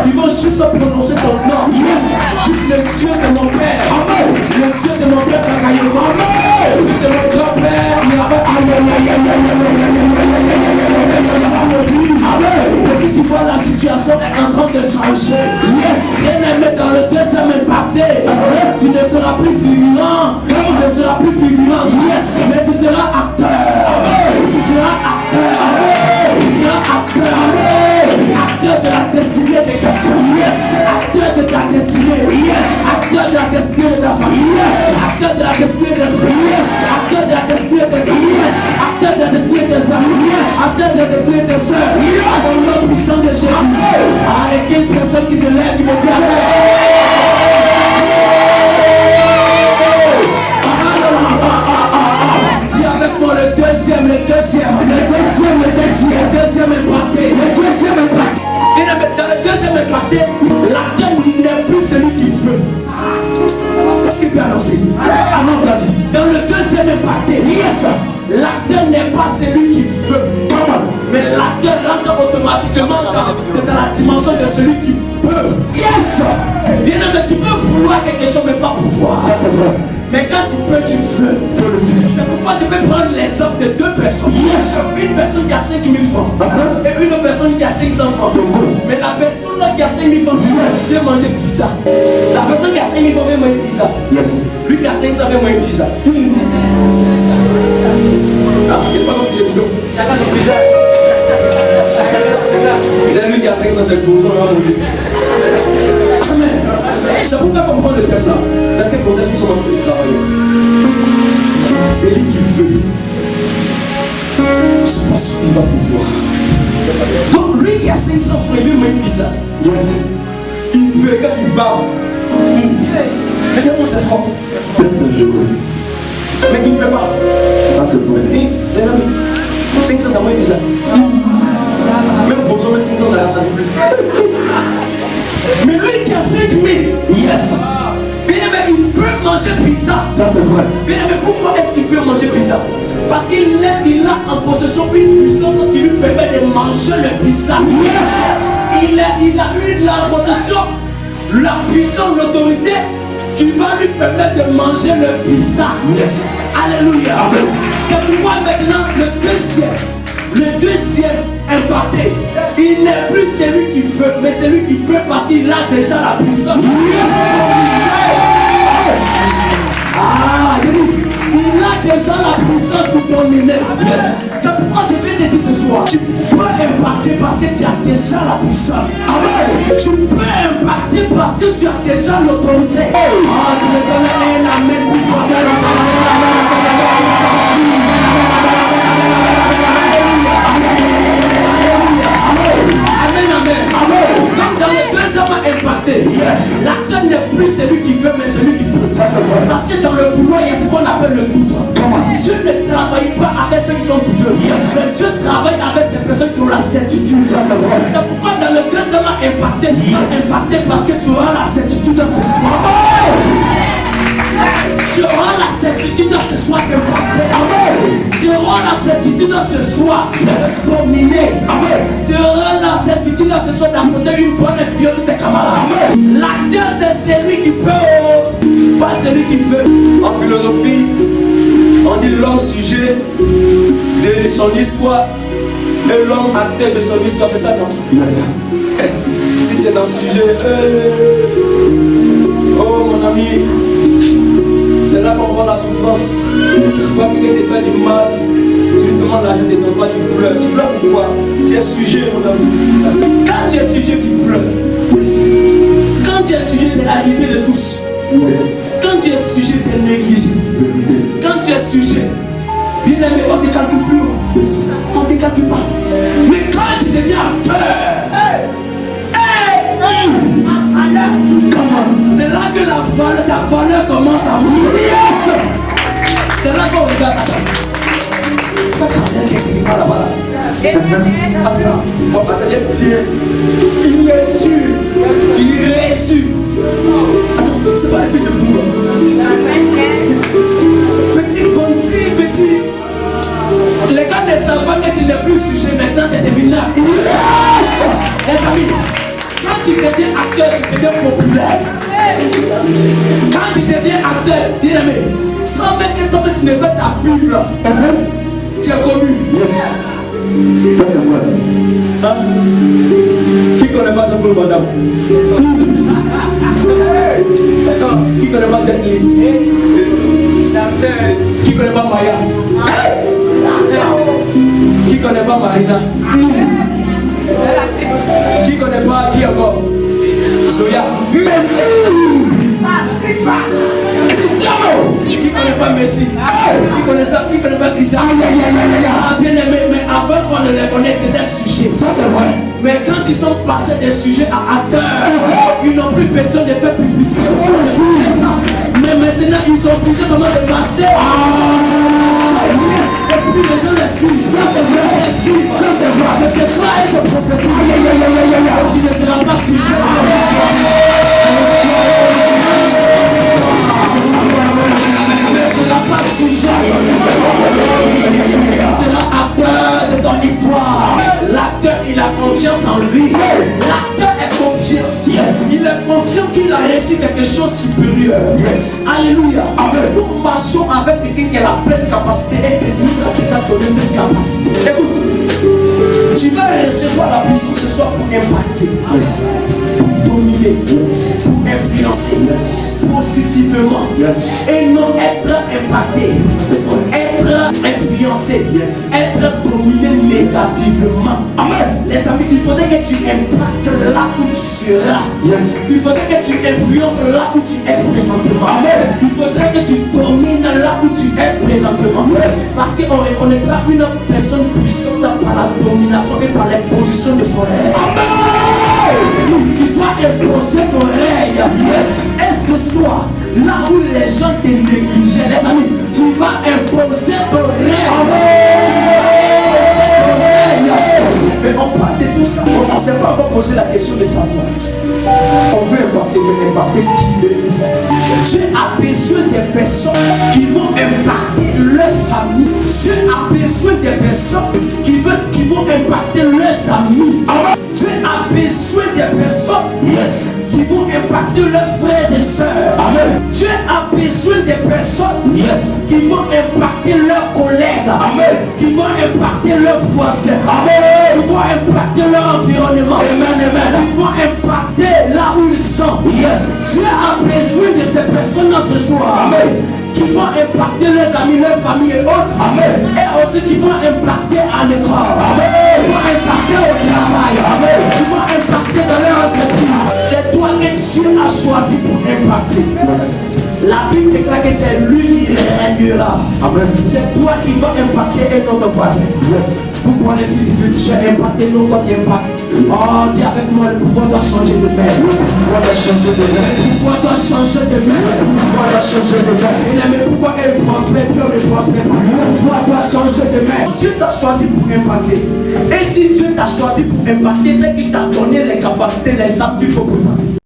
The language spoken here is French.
Ils vont juste prononcer ton nom. Juste le Dieu de mon père. Le Dieu de mon père Bakayoko. Le Dieu de mon grand-père. Depuis tu vois la situation est en train de changer. Bien-aimé, dans le deuxième impacté, tu ne seras plus figurant. Tu ne seras plus figurant. Mais tu seras acteur. Tu seras acteur. Tu seras acteur. Acteur de la destinée de quelqu'un. Acteur de ta destinée. Acteur de la destinée de ta famille. Acteur de la destinée des frères. Acteur de la destinée des amis. Acteur de la destinée des amis. Acteur de la destinée des sœurs. Au nom puissant de Jésus. Ah, les 15 personnes qui se lèvent, qui me disent Amen. Dis avec moi le deuxième impacté. Dans le deuxième impacté, l'acteur n'est plus celui qui veut. Est-ce qu'il peut annoncer? Dans le deuxième impacté, l'acteur n'est pas celui qui veut. Mais l'acteur rentre automatiquement dans la dimension de celui qui peut. Bien aimé, tu peux vouloir quelque chose mais pas pouvoir. Mais quand tu peux, tu veux. C'est pourquoi je vais prendre l'exemple de deux personnes. Une personne qui a 5 000 francs et une autre personne qui a 500 francs. Mais la personne qui a 5 000 francs veut manger pizza. La personne qui a 5 000 francs veut manger pizza. Lui qui a 500 veut manger pizza. Ah, il n'y a pas confié le bidon. Il a lui qui a 500, c'est le bourgeois, il va mourir. Amen. C'est pourquoi comprendre le thème là. Dans quel contexte nous sommes en train de travailler? C'est lui qui veut. C'est pas ce qu'il va pouvoir. Donc lui qui a 500 francs, il veut manger pizza. Il veut quand il bave. Mais tellement c'est fort. Mais il ne peut pas. C'est vrai. Et les amis, 500 ça mange pizza. Même pour sauver 500 ça ne s'agit plus. Mais lui qui a 5 000, bien aimé, il peut manger pizza. Ça c'est vrai. Bien aimé, pourquoi est-ce qu'il peut manger pizza? Parce qu'il a en possession une puissance qui lui permet de manger le pizza. Il a eu la possession, la puissance, l'autorité qui va lui permettre de manger le pizza. Alléluia. C'est pourquoi maintenant le deuxième impacté, il n'est plus celui qui veut, mais celui qui peut parce qu'il a déjà la puissance. Ah, il a déjà la puissance pour dominer. C'est pourquoi je viens de dire ce soir, tu peux impacter parce que tu as déjà la puissance. Tu peux impacter parce que tu as déjà l'autorité. Ah, tu me donnes un amen plus fort. Donc dans le deuxième impacté, l'acteur n'est plus celui qui veut mais celui qui peut. Parce que dans le vouloir, il y a ce qu'on appelle le doute. Dieu ne travaille pas avec ceux qui sont douteux, mais Dieu travaille avec ces personnes qui ont la certitude. C'est pourquoi dans le deuxième impacté, tu vas impacter parce que tu auras la certitude ce soir. Tu auras la certitude ce soir d'impacter. Tu auras la certitude ce soir de dominer. Tu auras la certitude ce soir d'apporter une bonne influence sur tes camarades. L'acteur c'est celui qui peut, pas celui qui veut. En philosophie, on dit l'homme sujet de son histoire et l'homme acteur de son histoire, c'est ça non? Si tu es dans le sujet, oh mon ami, c'est là qu'on voit la souffrance. Tu vois quelqu'un te fait du mal, tu lui demandes l'argent de ton pas, tu pleures. Tu pleures pourquoi? Tu es sujet, mon ami. Parce que quand tu es sujet, tu pleures. Quand tu es sujet, tu es la risée de tous. Quand tu es sujet, tu es négligé. Quand tu es sujet, bien aimé, on ne te calcule plus. On ne te calcule pas. Mais quand tu deviens acteur, c'est là que ta valeur commence à monter. C'est là qu'on regarde. C'est pas quand quelqu'un qui parle là-bas. Attendez bien. Il est sûr. Il est sûr. Attends, c'est pas les fils de boule. Petit. Les gars ne savent pas que tu n'es plus sujet. Maintenant, tu es devenu là. Les amis, quand tu deviens tu deviens populaire. Quand tu deviens acteur, bien aimé, sans même que toi tu ne fais ta pub là, tu es connu. Yes. Ça c'est vrai. Hein? Qui connaît pas Jean-Paul Van Damme? Qui connaît pas Jet Li? Qui connaît pas Maya? Qui connaît pas Marina? Qui connaît pas qui encore? Soya. Messi. Cristiano. Qui connaît pas Messi? Qui connaît ça? Qui connaît pas Cristiano? Ah, bien aimé, mais avant qu'on ne les connaisse, c'est des sujets. Ça c'est vrai. Mais quand ils sont passés des sujets à acteurs, ils n'ont plus besoin de faire publicité. Mais maintenant, ils sont obligés seulement de passer. Et puis les gens les suivent. Ça c'est vrai. Les suivent. Ça c'est vrai. Je déclare et je prophétise. Tu ne seras pas sujet à l'histoire. Tu ne seras pas sujet. Tu seras acteur de ton histoire. L'acteur, il a confiance en lui. L'acteur est confiant. Yes. Il est confiant qu'il a reçu quelque chose de supérieur. Yes. Alléluia. Amen. Nous marchons avec quelqu'un qui a la pleine capacité et qui nous a déjà donné cette capacité. Écoute, tu vas recevoir la puissance ce soir pour impacter, Yes. pour dominer, Yes. pour influencer Yes. positivement Yes. et non être impacté, C'est vrai. être influencé, Yes. être dominé négativement. Amen. Les amis, il faudrait que tu impactes là où tu seras. Yes. Il faudrait que tu influences là où tu es présentement. Amen. Il faudrait que tu domines là où tu es présentement. Yes. Parce qu'on reconnaîtra une personne puissante par la domination et par l'imposition de son règne. Tu dois imposer ton règne. Yes. Et ce soir, là où les gens te négligeaient, les amis, tu vas imposer ton règne. Tu vas imposer ton règne. Mais on parle de tout ça. On ne s'est pas encore posé la question de savoir. On veut impacter, mais impacter qui est. Dieu a besoin des personnes qui vont impacter leur famille. Dieu a besoin des personnes qui vont impacter leurs amis. Dieu a besoin des personnes Yes. qui vont impacter leurs frères et sœurs. Amen. Dieu a besoin des personnes Yes. qui vont impacter leurs collègues, Amen. qui vont impacter leurs voisins, Amen. qui vont impacter leur environnement, Amen. Amen. qui vont impacter là où ils sont. Yes. Dieu a besoin de ces personnes ce soir Amen. qui vont impacter leurs amis, leurs familles et autres. Amen. Et aussi qui vont impacter à l'école, Amen. qui vont impacter au travail, Amen. qui vont impacter dans leur entreprise. C'est toi que Dieu a choisi pour impacter. Yes. La Bible déclare que c'est lui qui régnera. Amen. C'est toi qui vas impacter et non ton voisin. Yes. Pourquoi les fils de Dieu impacter, non toi qui impactes. Oh, dis avec moi, le pouvoir doit changer de main. Pourquoi t'as changé de main? Le pouvoir doit changer de main. Pourquoi t'as changé de main? Mais pourquoi elle prospère, puis on ne prospère pas? Le pouvoir doit changer de main. Dieu t'a choisi pour impacter. Et si Dieu t'a choisi pour impacter, c'est qu'il t'a donné les capacités, les âmes qu'il faut pour impacter.